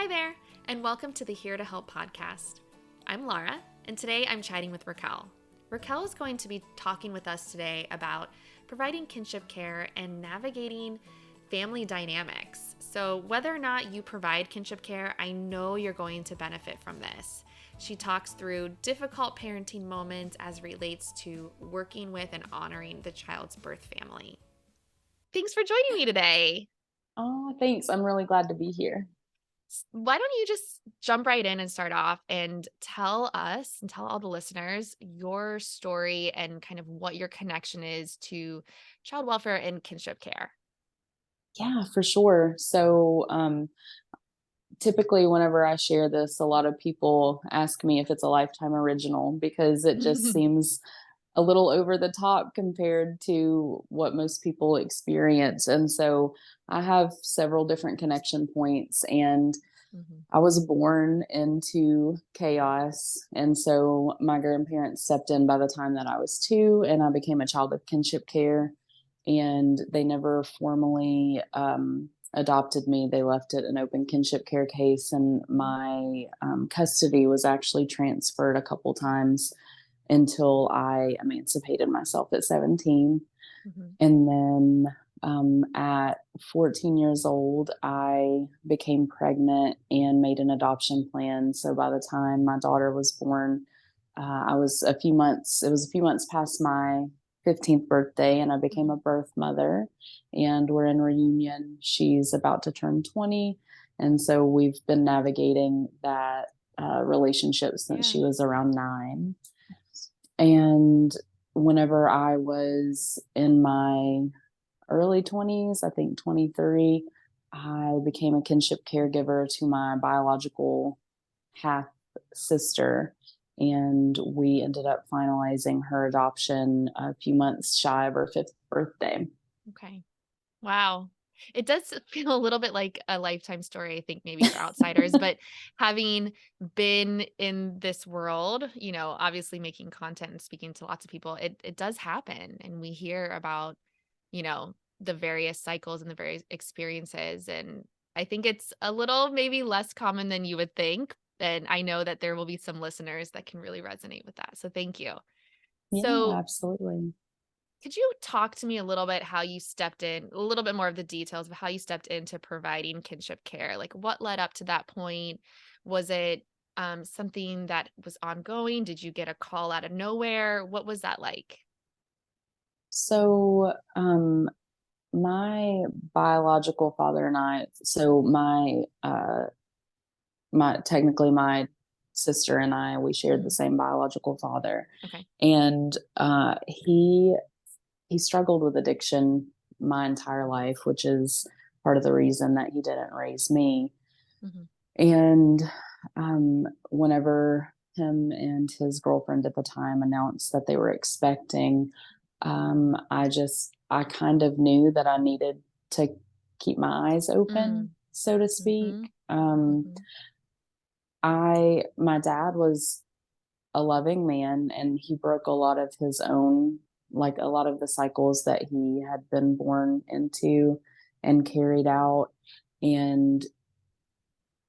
there, and welcome to the Here to Help podcast. I'm Laura, and today I'm chatting with Raquel. Raquel is going to be talking with us today about providing kinship care and navigating family dynamics. So whether or not you provide kinship care, I know you're going to benefit from this. She talks through difficult parenting moments as relates to working with and honoring the child's birth family. Thanks for joining me today. Oh, thanks. I'm really glad to be here. Why don't you just jump right in and start off and tell us and tell all the listeners your story and kind of what your connection is to child welfare and kinship care. Yeah, for sure. Typically, whenever I share this, a lot of people ask me if it's a Lifetime original because it just seems a little over the top compared to what most people experience. And so I have several different connection points, and I was born into chaos. And so my grandparents stepped in by the time that I was 2, and I became a child of kinship care. And they never formally adopted me. They left it an open kinship care case, and my custody was actually transferred a couple times until I emancipated myself at 17. And then at 14 years old, I became pregnant and made an adoption plan. So by the time my daughter was born, it was a few months past my 15th birthday, and I became a birth mother, and we're in reunion. She's about to turn 20. And so we've been navigating that relationship since she was around 9. And whenever I was in my early 20s, I think 23, I became a kinship caregiver to my biological half sister. And we ended up finalizing her adoption a few months shy of her 5th birthday. Okay. Wow. It does feel a little bit like a lifetime story, I think, maybe for outsiders, but having been in this world, obviously making content and speaking to lots of people, it does happen. And we hear about, the various cycles and the various experiences. And I think it's a little maybe less common than you would think. And I know that there will be some listeners that can really resonate with that. So thank you. Yeah, So absolutely. could you talk to me a little bit how you stepped in, a little bit more of the details of how you stepped into providing kinship care? Like what led up to that point? Was it something that was ongoing? Did you get a call out of nowhere? What was that like? So, my biological father and I, so my sister and I, we shared the same biological father. Okay. And he struggled with addiction my entire life, which is part of the reason that he didn't raise me. And whenever him and his girlfriend at the time announced that they were expecting, I kind of knew that I needed to keep my eyes open, so to speak. My dad was a loving man, and he broke a lot of his own, like a lot of the cycles that he had been born into and carried out. And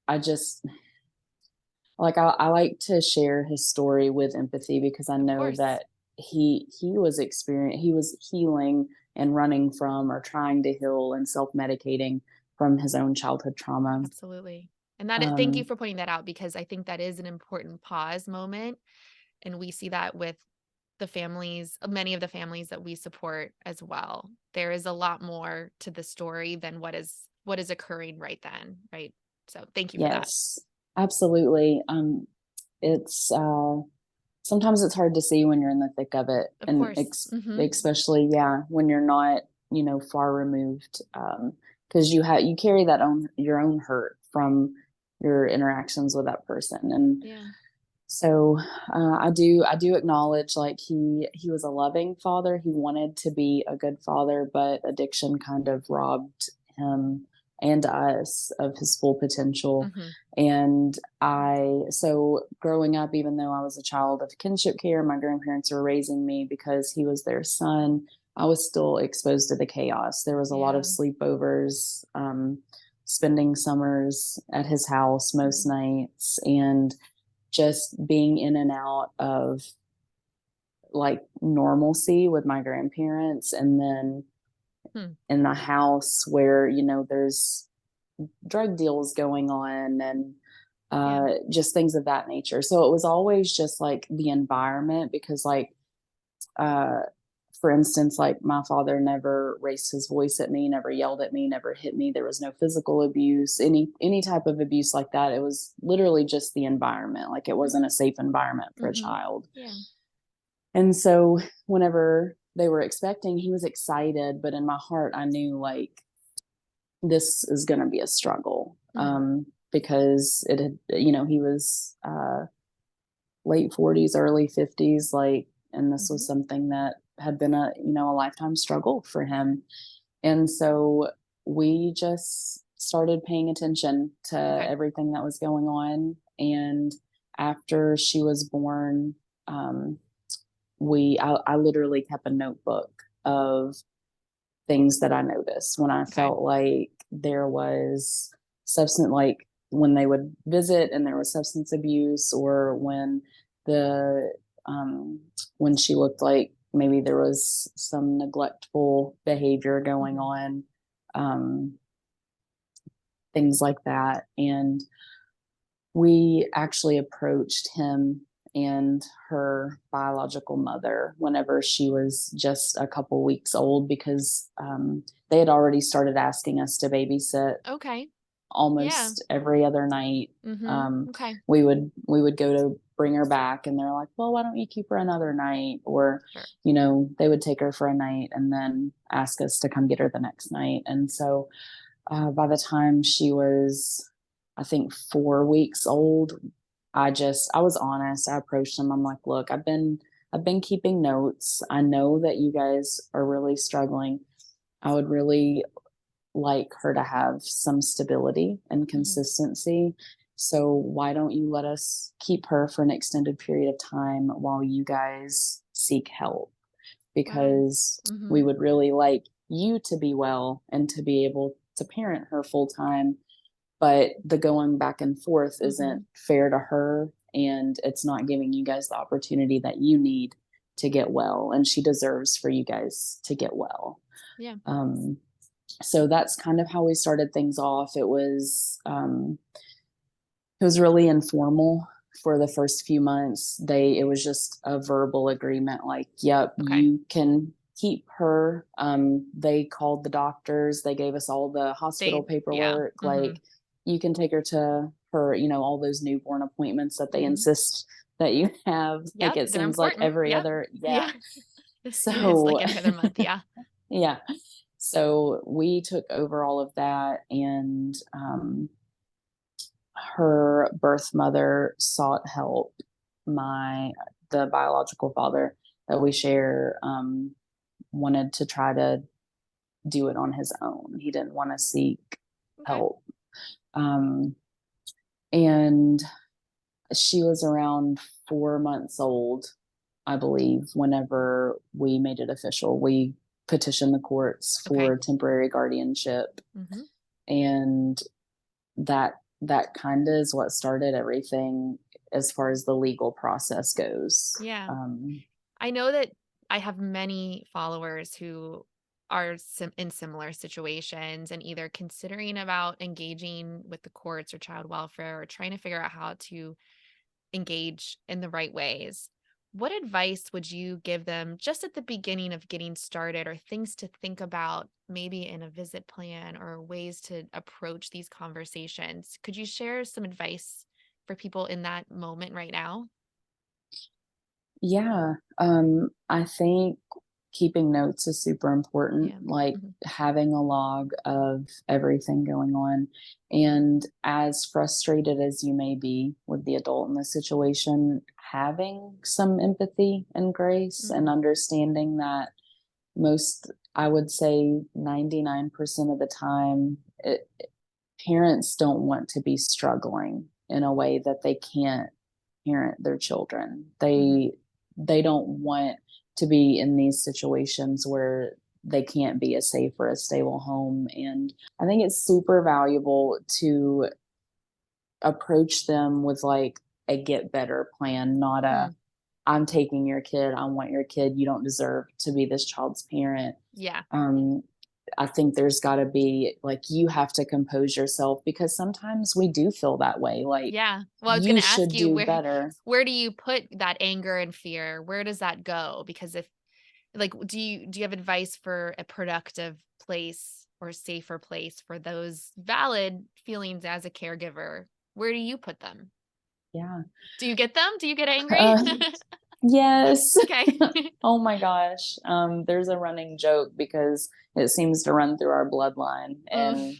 I just I like to share his story with empathy because I know that he was healing and running from or trying to heal and self-medicating from his own childhood trauma. Absolutely. And thank you for pointing that out, because I think that is an important pause moment. And we see that with the families, many of the families that we support as well. There is a lot more to the story than what is occurring right then. Right. So thank you for that. Yes, absolutely. It's sometimes it's hard to see when you're in the thick of it, Of and course. especially when you're not far removed, because you carry your own hurt from your interactions with that person. And so I do acknowledge, like, he was a loving father. He wanted to be a good father, but addiction kind of robbed him and us of his full potential. And so growing up, even though I was a child of kinship care, my grandparents were raising me because he was their son, I was still exposed to the chaos. There was a lot of sleepovers. spending summers at his house most nights and just being in and out of like normalcy with my grandparents, and then Hmm. in the house where, there's drug deals going on and Yeah. just things of that nature. So it was always just like the environment, because uh, for instance, like my father never raised his voice at me, never yelled at me, never hit me. There was no physical abuse, any type of abuse like that. It was literally just the environment. Like it wasn't a safe environment for a Mm-hmm. child. Yeah. And so whenever they were expecting, he was excited, but in my heart, I knew like this is going to be a struggle, because it had, he was late 40s, early 50s, like, and this Mm-hmm. was something that had been a lifetime struggle for him. And so we just started paying attention to Okay. everything that was going on. And after she was born, um, I literally kept a notebook of things that I noticed when I Okay. felt like there was substance, like when they would visit and there was substance abuse, or the um, when she looked like maybe there was some neglectful behavior going Mm-hmm. on, um, things like that. And we actually approached him and her biological mother whenever she was just a couple weeks old, because they had already started asking us to babysit Okay. Yeah. almost every other night. Mm-hmm. Okay. We would go to bring her back, and they're like, well, why don't you keep her another night? Or Sure. they would take her for a night and then ask us to come get her the next night. And so by the time she was, I think, 4 weeks old, I was honest. I approached them. I'm like, look, I've been keeping notes. I know that you guys are really struggling. I would really like her to have some stability and Mm-hmm. consistency. So why don't you let us keep her for an extended period of time while you guys seek help? Wow. Because Mm-hmm. we would really like you to be well and to be able to parent her full time. But the going back and forth Mm-hmm. isn't fair to her, and it's not giving you guys the opportunity that you need to get well. And she deserves for you guys to get well. Yeah. Um, so that's kind of how we started things off. It was really informal for the first few months. It was just a verbal agreement, like, yep, Okay. you can keep her. They called the doctors, they gave us all the hospital Yeah. paperwork, Mm-hmm. like, you can take her to her, all those newborn appointments that they Mm-hmm. insist that you have. Like, Yep. it They're seems like important. every Yep. other, yeah. Yeah. It is So like every other month. Yeah. yeah. So we took over all of that, and her birth mother sought help. The biological father that we share wanted to try to do it on his own. He didn't want to seek Okay. help. Um, and she was around 4 months old, I believe, whenever we made it official. We petitioned the courts Okay. for temporary guardianship, Mm-hmm. and that kind of is what started everything as far as the legal process goes. Yeah. I know that I have many followers who are in similar situations and either considering about engaging with the courts or child welfare or trying to figure out how to engage in the right ways. What advice would you give them just at the beginning of getting started, or things to think about maybe in a visit plan, or ways to approach these conversations? Could you share some advice for people in that moment right now? Yeah, I think keeping notes is super important, Yeah. like Hmm. having a log of everything going on. And as frustrated as you may be with the adult in the situation, having some empathy and grace and Mm, understanding that I would say 99% of the time, parents don't want to be struggling in a way that they can't parent their children. hmm. They don't want to be in these situations where they can't be a safe or a stable home. And I think it's super valuable to approach them with like a get better plan, not a Mm, I'm taking your kid, I want your kid, you don't deserve to be this child's parent. yeah. Um, I think there's got to be like, you have to compose yourself because sometimes we do feel that way. Like, Yeah. Well, I was you gonna ask should you do better. where do you put that anger and fear? Where does that go? Because if like do you have advice for a productive place or a safer place for those valid feelings as a caregiver? Where do you put them? Yeah. Do you get them? Do you get angry? Uh, yes. Okay. Oh my gosh. There's a running joke because it seems to run through our bloodline. Mm. And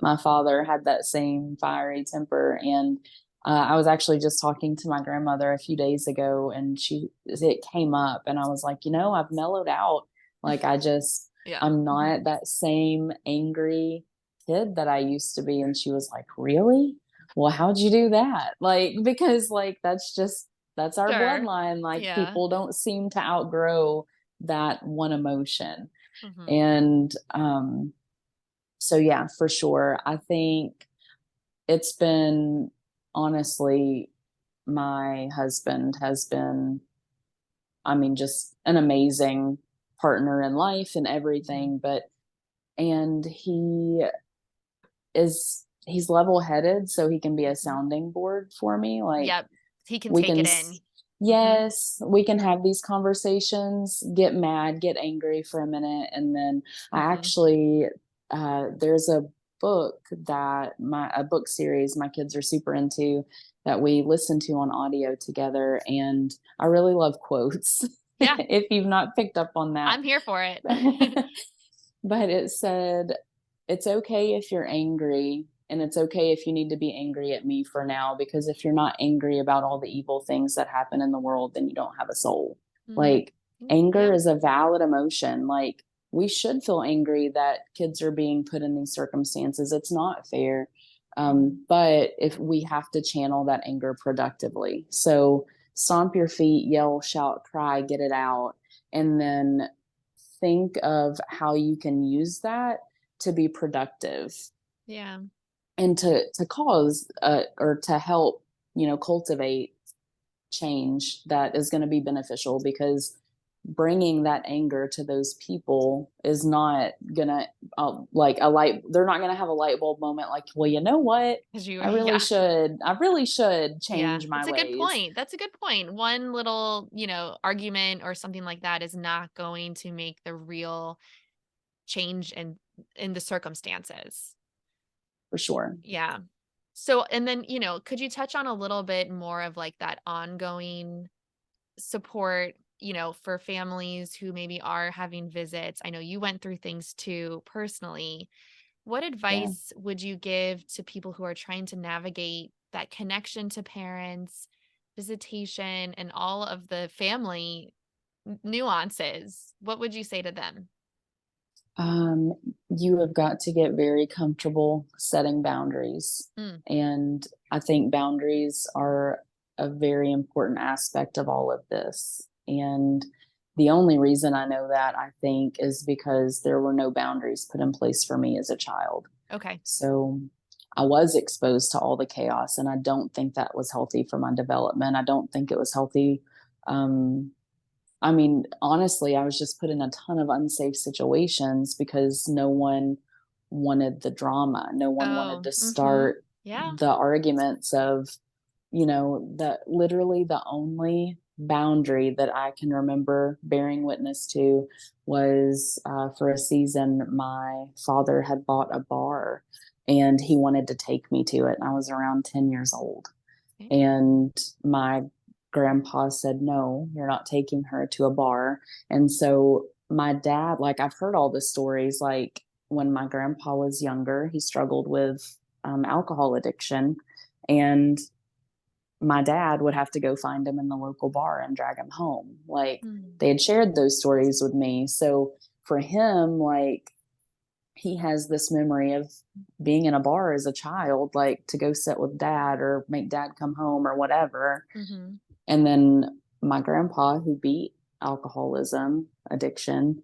my father had that same fiery temper. And I was actually just talking to my grandmother a few days ago, and it came up, and I was like, I've mellowed out. Like, Yeah. I'm Mhm. not that same angry kid that I used to be. And she was like, really? Well, how'd you do that? Like, because like, that's our Sure. bloodline. Like, Yeah. people don't seem to outgrow that one emotion. Mhm. And, so yeah, for sure. I think it's been honestly, my husband has been, I mean, just an amazing partner in life and Mhm. everything. And he's level headed, so he can be a Mhm. sounding board for me. Like, Yep. He can we take can it in. Mhm. yes, we can have these conversations, get mad, get angry for a minute. And then I Mhm. actually, there's a book a book series my kids are super into that we listen to on audio together. And I really love quotes. Yeah. If you've not picked up on that. I'm here for it. But it said, it's okay if you're angry, and it's okay if you need to be angry at me for now, because if you're not angry about all the evil things that happen in the world, then you don't have a soul. Mm. Like, anger Yeah. is a valid emotion. Like, we should feel angry that kids are being put in these circumstances. It's not fair. Mhm. But if we have to channel that anger productively. So stomp your feet, yell, shout, cry, get it out. And then think of how you can use that to be productive Yeah. and to cause or to help, cultivate change that is going to be beneficial, because bringing that anger to those people is not gonna like a light they're not gonna have a light bulb moment like, well, you know what, 'Cause you yeah. I really should Yeah, change my that's a good ways. point. That's a good point. One little, argument or something like that is not going to make the real change in the circumstances. For sure. Yeah. So, and then, could you touch on a little bit more of like that ongoing support, for families who maybe are having visits? I know you went through things too personally. What Yeah. advice would you give to people who are trying to navigate that connection to parents, visitation, and all of the family nuances? What would you say to them? Um, you have got to get very comfortable setting boundaries. Mm, And I think boundaries are a very important aspect of all of this. And the only reason I know that, I think, is because there were no boundaries put in place for me as a child. okay. So I was exposed to all the chaos, and I don't think that was healthy for my development. I don't think it was healthy. Um, I mean, honestly, I was just put in a ton of unsafe situations because no one wanted the drama. No one wanted Oh, to mm-hmm. start Yeah. the arguments of, the literally the only boundary that I can remember bearing witness to was for a season, my father had bought a bar and he wanted to take me to it. And I was around 10 years old. Okay. And my grandpa said, no, you're not taking her to a bar. And so my dad, like, I've heard all the stories. Like, when my grandpa was younger, he struggled with alcohol addiction. And my dad would have to go find him in the local bar and drag him home. Like, Mm, they had shared those stories with me. So for him, like, he has this memory of being in a bar as a child, like to go sit with dad or make dad come home or whatever. mm-hmm. And then my grandpa, who beat alcoholism addiction,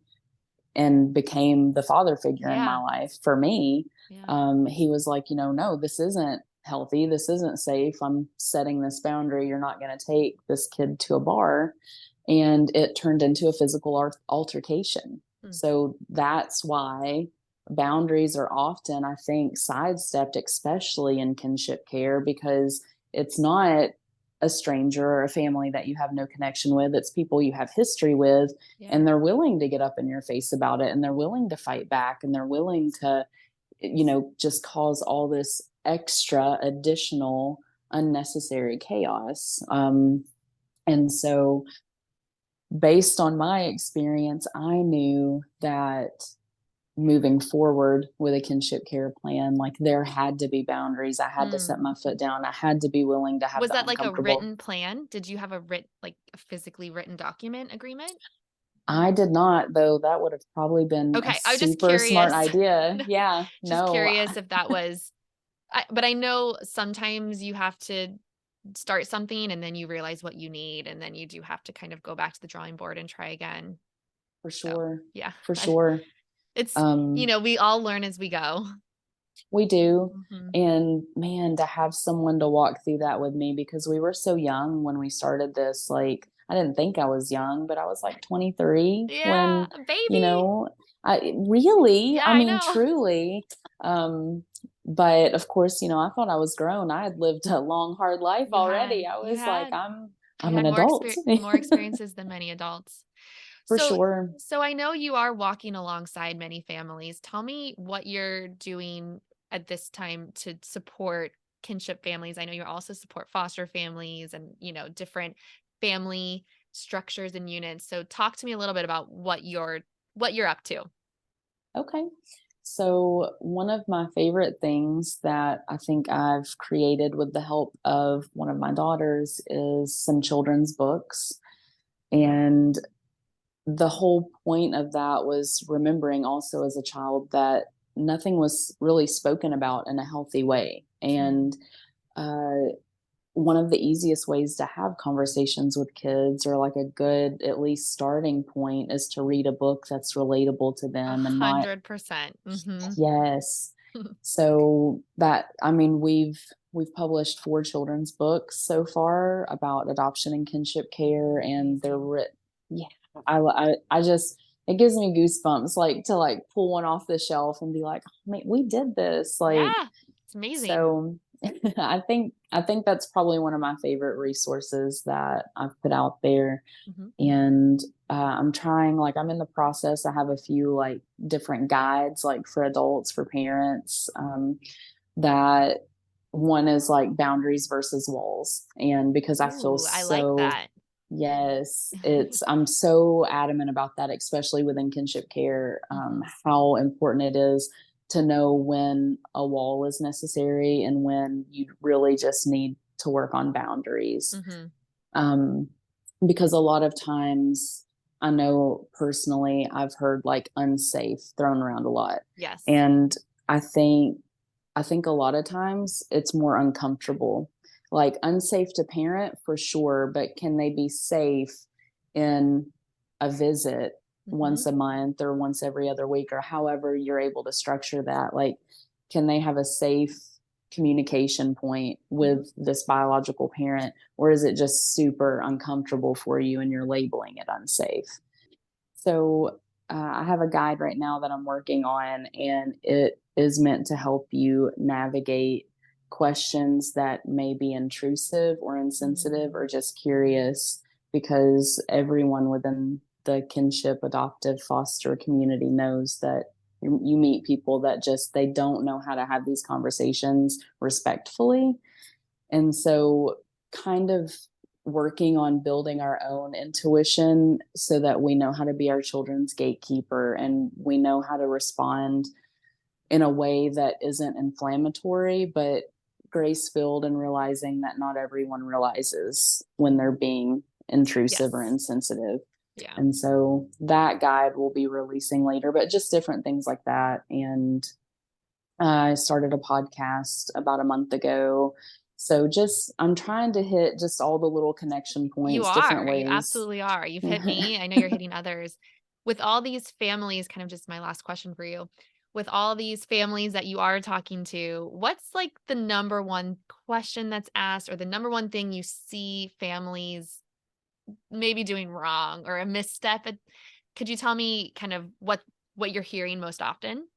and became the father figure in my Yeah. life for me, Yeah. he was like, no, this isn't healthy. This isn't safe. I'm setting this boundary. You're not going to take this kid to a bar. And it turned into a physical altercation. Mm. So that's why boundaries are often, I think, sidestepped, especially in kinship care, because it's not a stranger or a family that you have no connection with. It's people you have history with, Yeah. and they're willing to get up in your face about it, and they're willing to fight back, and they're willing to, just cause all this extra additional unnecessary chaos. And so, based on my experience, I knew that moving forward with a kinship care plan, like there had to be boundaries. I had to Mm. set my foot down. I had to be willing to have Was the that like a uncomfortable. written plan? Did you have like a physically written document agreement? I did not, though. That would have probably been a Okay, I was just super smart curious. idea. Yeah, Just no, curious if that was, but I know sometimes you have to start something and then you realize what you need and then you do have to kind of go back to the drawing board and try again. for So, sure. yeah. For sure. It's, Um, we all learn as we go. we do. Mhm. And man, to have someone to walk through that with me, because we were so young when we started this. Like, I didn't think I was young, but I was like 23 Yeah, when, you baby. know, I really, Yeah, I I mean, know. truly. Um, but of course, I thought I was grown. I had lived a long, hard life You already. had, I you was like, had, you I'm had an adult. more experiences than many adults. For So, sure. so I know you are walking alongside many families. Tell me what you're doing at this time to support kinship families. I know you also support foster families and, different family structures and units. So talk to me a little bit about what you're up to. Okay. So, one of my favorite things that I think I've created with the help of one of my daughters is some children's books. And the whole point of that was remembering also as a child that nothing was really spoken about in a healthy way. Mm. And uh, one of the easiest ways to have conversations with kids, or like a good, at least starting point, is to read a book that's relatable to A them and not. 100%. Mm-hmm. Yes. So that, I mean, we've published 4 children's books so far about adoption and kinship care, and they're Amazing. yeah, I just, it gives me goosebumps, like, to like pull one off the shelf and be like, oh, man, we did this. Like, Yeah, it's amazing. so I think that's probably one of my favorite resources that I've put out there. Hmm. And I'm trying, like, I'm in the process. I have a few like different guides, like for adults, for parents, that one is like boundaries versus walls. And because I feel Ooh, I like so, that. yes, I'm so adamant about that, especially within kinship care, Hmm. how important it is to know when a wall is necessary and when you really just need to work on boundaries. Hmm. Um, because a lot of times, I know personally, I've heard like unsafe thrown around a lot. Yes. And I think I think a lot of times it's more uncomfortable. Like, unsafe to parent for sure, but can they be safe in a visit Hmm. once a month or once every other week, or however you're able to structure that? Like, can they have a safe communication point Hmm. with this biological parent, or is it just super uncomfortable for you and you're labeling it unsafe? So, I have a guide right now that I'm working on, and it is meant to help you navigate questions that may be intrusive or insensitive or Mm. just curious, because everyone within the kinship, adoptive, foster community knows that you meet people that just, they don't know how to have these conversations respectfully. And so, kind of working on building our own intuition so that we know how to be our children's gatekeeper, and we know how to respond in a way that isn't inflammatory, but grace filled, and realizing that not everyone realizes when they're being intrusive or Yes. insensitive. Yeah. And so that guide will be releasing later, but just different things like that. And I started a podcast about a month ago. So just, I'm trying to hit just all the little connection You points, different are. You ways. absolutely are. You've hit me. I know you're hitting others. with all these families, kind of just my last question for you. With all these families that you are talking to, what's like the number one question that's asked or the number one thing you see families maybe doing wrong or a misstep? Could you tell me kind of what you're hearing most often?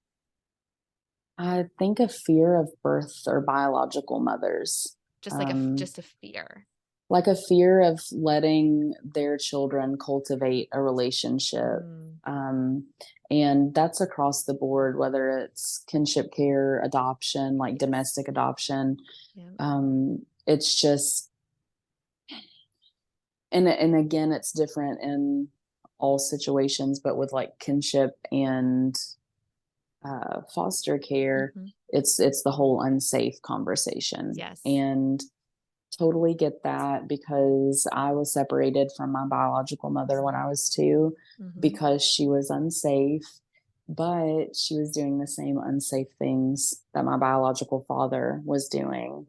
I think a fear of birth or biological mothers. Just like Um, just a fear. like a fear of letting their children cultivate a relationship. Mm, Um, and that's across the board, whether it's kinship care, adoption, like yes. domestic adoption. Yeah. It's just, and again, it's different in all situations, but with like kinship and foster care, Hmm. it's the whole unsafe conversation. Yes. And totally get that because I was separated from my biological mother when I was 2 Hmm. because she was unsafe, but she was doing the same unsafe things that my biological father was doing.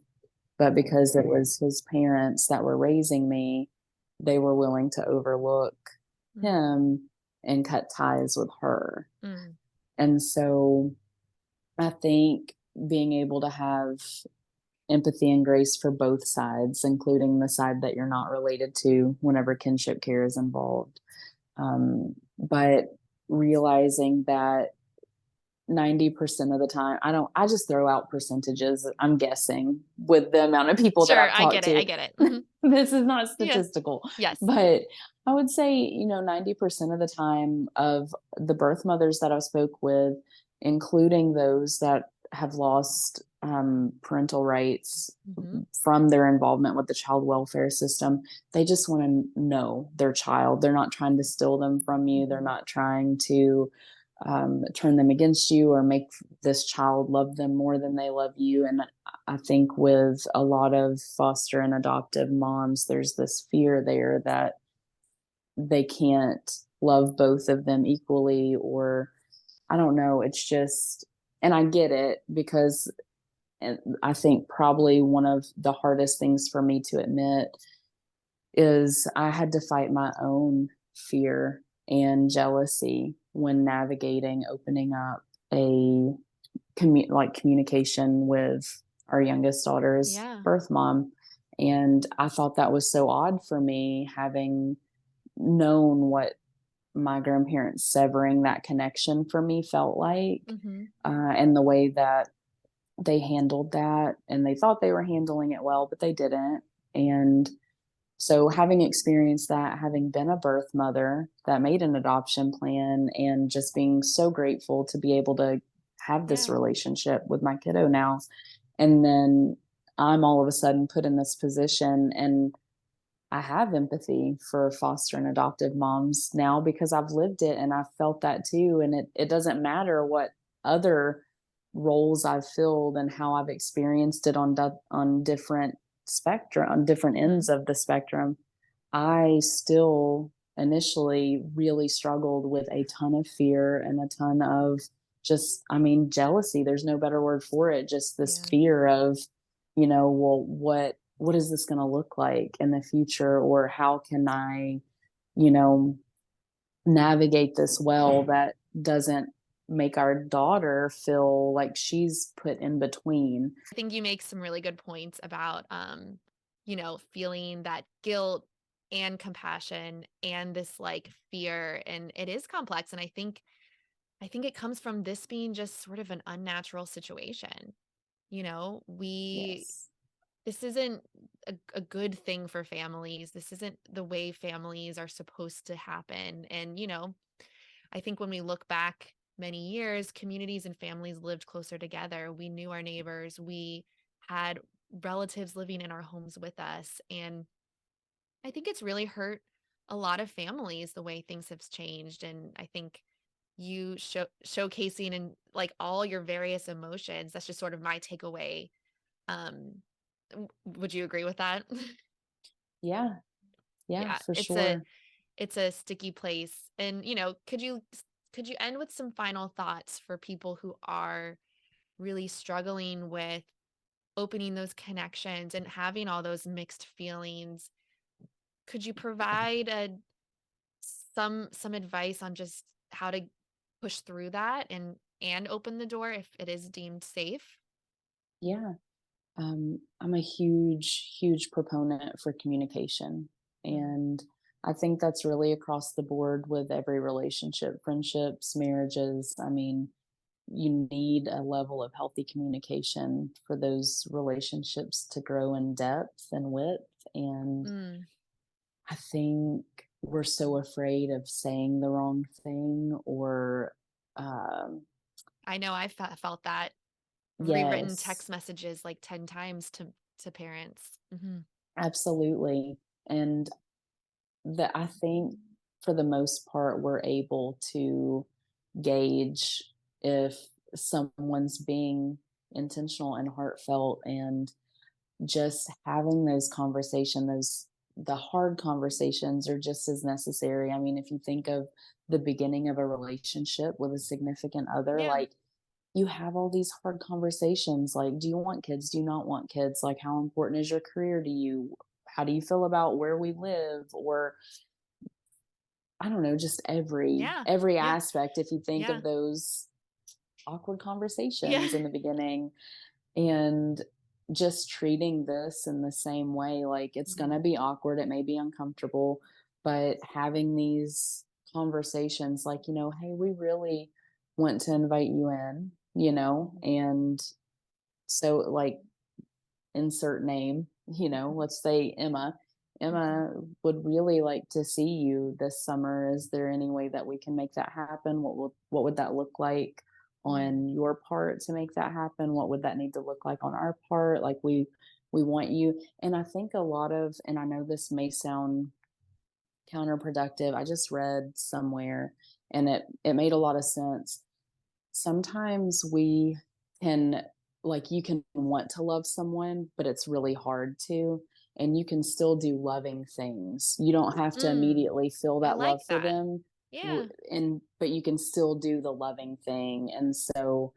But because it was his parents that were raising me, they were willing to overlook him and cut ties with her. Mm, And so I think being able to have empathy and grace for both sides, including the side that you're not related to whenever kinship care is involved. But realizing that 90% of the time, I just throw out percentages, I'm guessing, with the amount of people that sure, I've I get talked it. I to. get it. Hmm. This is not Yeah. statistical, Yes. but I would say, 90% of the time of the birth mothers that I've spoke with, including those that have lost parental rights Hmm. from their involvement with the child welfare system, they just want to know their child. They're not trying to steal them from you. They're Hmm. not trying to turn them against you or make this child love them more than they love you. And I think with a lot of foster and adoptive moms, there's this fear there that they can't love both of them equally, or I don't know. It's just, and I get it because I think probably one of the hardest things for me to admit is I had to fight my own fear and jealousy when navigating opening up a communication with our youngest daughter's Yeah. birth mom. And I thought that was so odd for me, having known what my grandparents severing that connection for me felt like, Hmm. and the way that they handled that. And they thought they were handling it well, but they didn't. And so, having experienced that, having been a birth mother that made an adoption plan, and just being so grateful to be able to have this Yeah. relationship with my kiddo now. And then I'm all of a sudden put in this position, and I have empathy for foster and adoptive moms now because I've lived it and I've felt that too. And it doesn't matter what other roles I've filled and how I've experienced it on different spectrum, on different Hmm. ends of the spectrum. I still initially really struggled with a ton of fear and a ton of just, I mean, jealousy. There's no better word for it. Just this Yeah. fear of, well, what is this going to look like in the future, or how can I, you know, navigate this well that doesn't make our daughter feel like she's put in between. I think you make some really good points about, feeling that guilt and compassion and this like fear. And it is complex. And I think it comes from this being just sort of an unnatural situation. You know, we Yes. this isn't a good thing for families. This isn't the way families are supposed to happen. And, I think when we look back many years, communities and families lived closer together. We knew our neighbors. We had relatives living in our homes with us. And I think it's really hurt a lot of families the way things have changed. And I think you showcasing and like all your various emotions, that's just sort of my takeaway. Um, would you agree with that? Yeah. Yeah, Yeah, for it's a sure. it's a sticky place. And, could you end with some final thoughts for people who are really struggling with opening those connections and having all those mixed feelings? Could you provide some advice on just how to push through that and open the door if it is deemed safe? Yeah. I'm a huge, huge proponent for communication. Mm. And I think that's really across the board with every relationship, friendships, marriages. I mean, you need a level of healthy communication for those relationships to grow in depth and width. And Mm. I think we're so afraid of saying the wrong thing or, um, I know I've felt that. Rewritten yes, text messages like 10 times to parents. Mhm. absolutely. And that I think for the most part, we're able to gauge if someone's being intentional and heartfelt, and just having those the hard conversations are just as necessary. I mean, if you think of the beginning of a relationship with a significant other, Yeah. like you have all these hard conversations like, do you want kids? Do you not want kids? Like, how important is your career to you? How do you feel about where we live? Or I don't know, just Yeah. every Yeah. aspect, if you think Yeah. of those awkward Yeah. conversations in the beginning, and just treating this in the same way, like it's Mhm. gonna be awkward, it may be uncomfortable, but having these conversations like, "Hey, we really want to invite you in," and so, like, insert name, Mhm. let's say Emma. Mhm. Emma would really like to see you this summer. Is there any way that we can make that happen? What would that look like Mm. on your part to make that happen? What would that need to look like on our part? Like we want you. And I think a lot of, and I know this may sound counterproductive. I just read somewhere and it made a lot of sense. Sometimes we can, like, you can want to love someone, but it's really hard to, and you can still do loving things. You don't have to Mm. immediately feel I that love like for that. them, Yeah. and but you can still do the loving thing. And so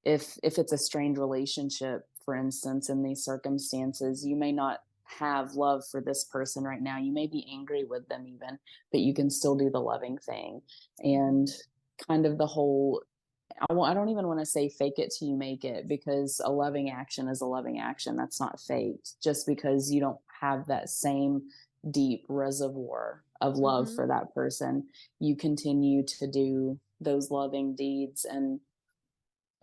if it's a strained relationship, for instance, in these circumstances, you may not have love for this person right now. You may be angry with them even, but you can still do the loving thing. And Mhm. kind of the whole, I don't even want to say fake it till you make it, because a loving action is a loving action. That's not faked. Just because you don't have that same deep reservoir of love for Mhm. that person, you continue to do those loving deeds, and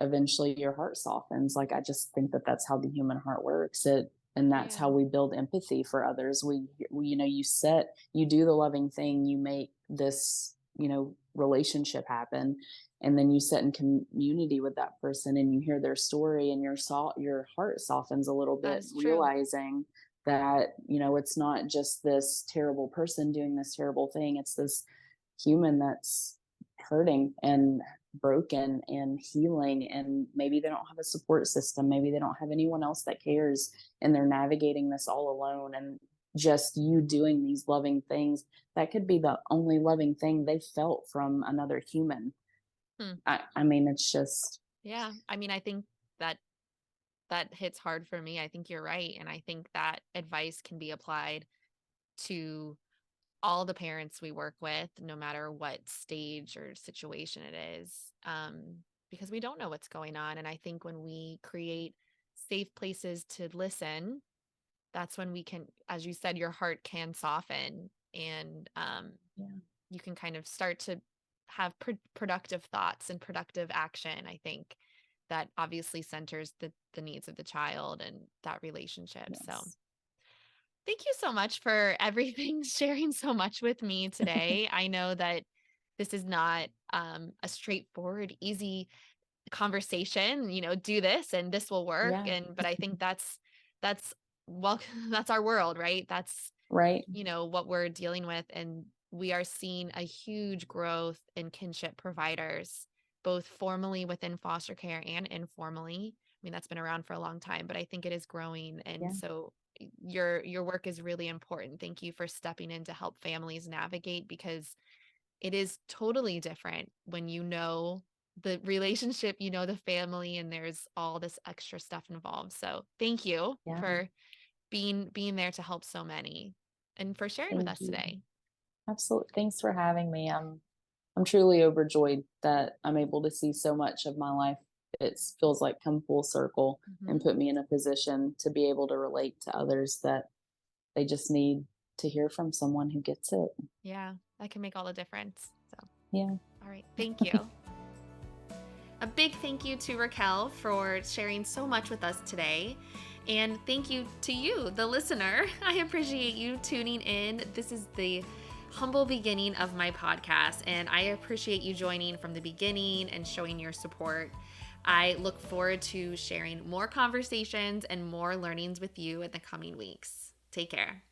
eventually your heart softens. Like, I just think that that's how the human heart works. And that's Yeah. how we build empathy for others. We you do the loving thing, you make this, relationship happen, and then you sit in community with that person and you hear their story, and your heart softens a little That bit, is true. realizing that, it's not just this terrible person doing this terrible thing. It's this human that's hurting and broken and healing, and maybe they don't have a support system, maybe they don't have anyone else that cares, and they're navigating this all alone. And just you doing these loving things, that could be the only loving thing they felt from another human. Hmm. I mean, it's just, Yeah. I mean, I think that that hits hard for me. I think you're right. And I think that advice can be applied to all the parents we work with, no matter what stage or situation it is, because we don't know what's going on. And I think when we create safe places to listen, that's when we can, as you said, your heart can soften and yeah, you can kind of start to have productive thoughts and productive action. I think that obviously centers the needs of the child and that relationship. So yes. thank you so much for everything, sharing so much with me today. I know that this is not a straightforward, easy conversation, do this and this will work. Yeah, But I think that's well, that's our world, right? That's, right. what we're dealing with. And we are seeing a huge growth in kinship providers, both formally within foster care and informally. I mean, that's been around for a long time, but I think it is growing. And Yeah, so your work is really important. Thank you for stepping in to help families navigate, because it is totally different when you know the relationship, the family, and there's all this extra stuff involved. So thank you yeah, for being there to help so many and for sharing with thank us you. today. Absolutely. Thanks for having me. I'm truly overjoyed that I'm able to see so much of my life. It feels like come full circle and Hmm. put me in a position to be able to relate to others that they just need to hear from someone who gets it. Yeah, that can make all the difference. So, Yeah. all right. Thank you. A big thank you to Raquel for sharing so much with us today. And thank you to you, the listener. I appreciate you tuning in. This is the humble beginning of my podcast, and I appreciate you joining from the beginning and showing your support. I look forward to sharing more conversations and more learnings with you in the coming weeks. Take care.